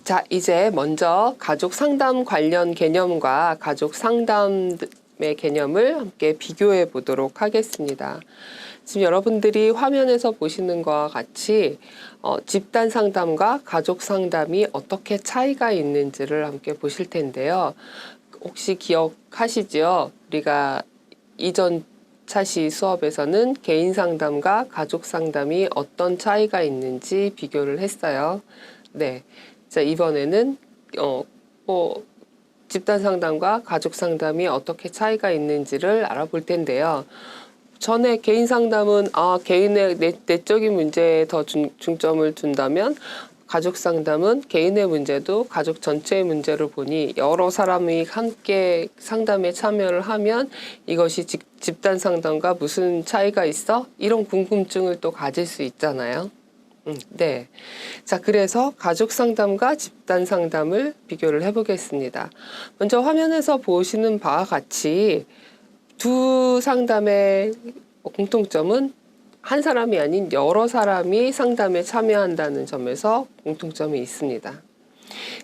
자, 이제 먼저 가족 상담 관련 개념과 가족 상담의 개념을 함께 비교해 보도록 하겠습니다. 지금 여러분들이 화면에서 보시는 것과 같이 집단 상담과 가족 상담이 어떻게 차이가 있는지를 함께 보실 텐데요. 혹시 기억하시죠? 우리가 이전 차시 수업에서는 개인 상담과 가족 상담이 어떤 차이가 있는지 비교를 했어요. 네. 자, 이번에는 집단 상담과 가족 상담이 어떻게 차이가 있는지를 알아볼 텐데요. 전에 개인 상담은 개인의 내적인 문제에 더 중점을 둔다면 가족 상담은 개인의 문제도 가족 전체의 문제를 보니 여러 사람이 함께 상담에 참여를 하면 이것이 집단 상담과 무슨 차이가 있어? 이런 궁금증을 또 가질 수 있잖아요. 네. 자, 그래서 가족 상담과 집단 상담을 비교를 해보겠습니다. 먼저 화면에서 보시는 바와 같이 두 상담의 공통점은 한 사람이 아닌 여러 사람이 상담에 참여한다는 점에서 공통점이 있습니다.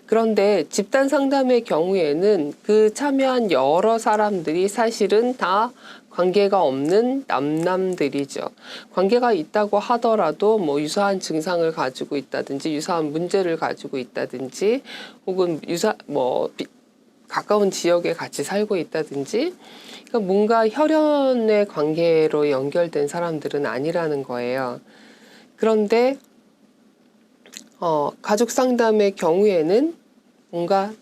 그런데 집단 상담의 경우에는 그 참여한 여러 사람들이 사실은 다 관계가 없는 남남들이죠. 관계가 있다고 하더라도 뭐 유사한 증상을 가지고 있다든지 유사한 문제를 가지고 있다든지 혹은 가까운 지역에 같이 살고 있다든지 그러니까 뭔가 혈연의 관계로 연결된 사람들은 아니라는 거예요. 그런데 가족 상담의 경우에는 뭔가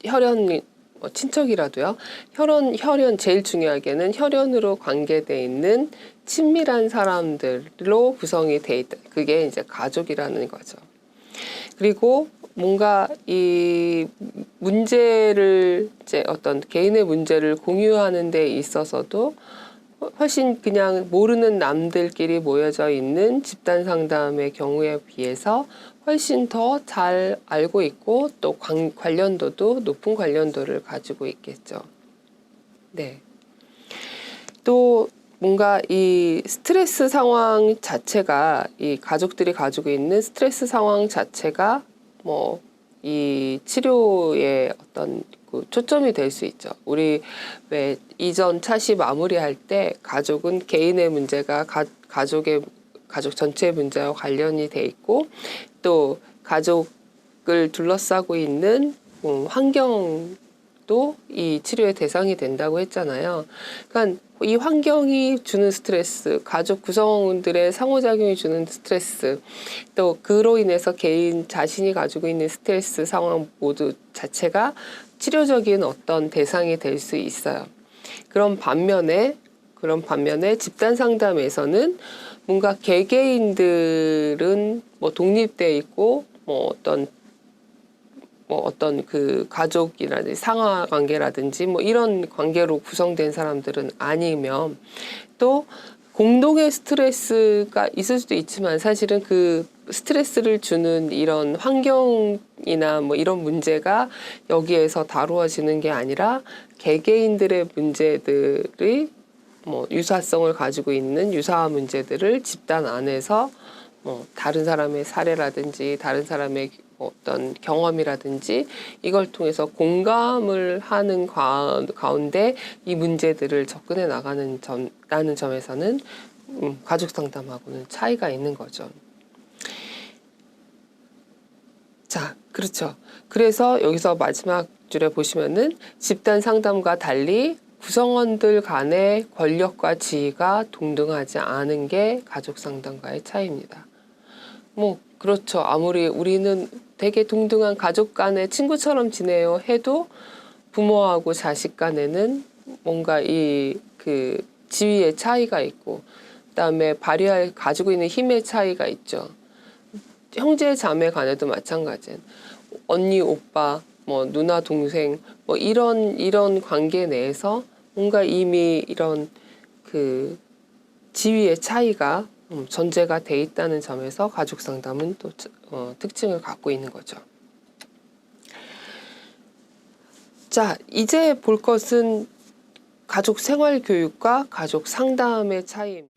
혈연 친척이라도요. 혈연 제일 중요하게는 혈연으로 관계돼 있는 친밀한 사람들로 구성이 돼 있다. 그게 이제 가족이라는 거죠. 그리고 뭔가 이 문제를 이제 어떤 개인의 문제를 공유하는 데 있어서도 훨씬 그냥 모르는 남들끼리 모여져 있는 집단 상담의 경우에 비해서 훨씬 더 잘 알고 있고 또 관련도도 높은 관련도를 가지고 있겠죠. 네. 또 뭔가 이 스트레스 상황 자체가 이 가족들이 가지고 있는 스트레스 상황 자체가 뭐 이 치료의 어떤 초점이 될 수 있죠. 우리 왜 이전 차시 마무리할 때 가족은 개인의 문제가 가족 전체의 문제와 관련이 돼 있고 또 가족을 둘러싸고 있는 환경도 이 치료의 대상이 된다고 했잖아요. 그러니까 이 환경이 주는 스트레스, 가족 구성원들의 상호작용이 주는 스트레스, 또 그로 인해서 개인 자신이 가지고 있는 스트레스 상황 모두 자체가 치료적인 어떤 대상이 될 수 있어요. 그런 반면에 집단 상담에서는 뭔가 개개인들은 뭐 독립돼 있고 뭐 어떤 그 가족이라든지 상하 관계라든지 뭐 이런 관계로 구성된 사람들은 아니면 또 공동의 스트레스가 있을 수도 있지만 사실은 그 스트레스를 주는 이런 환경이나 뭐 이런 문제가 여기에서 다루어지는 게 아니라 개개인들의 문제들이 뭐 유사성을 가지고 있는 유사한 문제들을 집단 안에서 뭐 다른 사람의 사례라든지 다른 사람의 어떤 경험이라든지 이걸 통해서 공감을 하는 가운데 이 문제들을 접근해 나가는 점에서는 가족 상담하고는 차이가 있는 거죠. 자, 그렇죠. 그래서 여기서 마지막 줄에 보시면은 집단 상담과 달리 구성원들 간의 권력과 지위가 동등하지 않은 게 가족 상담과의 차이입니다. 뭐 그렇죠. 아무리 우리는 되게 동등한 가족 간의 친구처럼 지내요 해도 부모하고 자식 간에는 뭔가 그 지위의 차이가 있고 그다음에 가지고 있는 힘의 차이가 있죠. 형제 자매 간에도 마찬가지예요. 언니 오빠 뭐 누나 동생 뭐 이런 관계 내에서 뭔가 이미 이런 그 지위의 차이가 전제가 돼 있다는 점에서 가족 상담은 또 특징을 갖고 있는 거죠. 자, 이제 볼 것은 가족 생활 교육과 가족 상담의 차이입니다.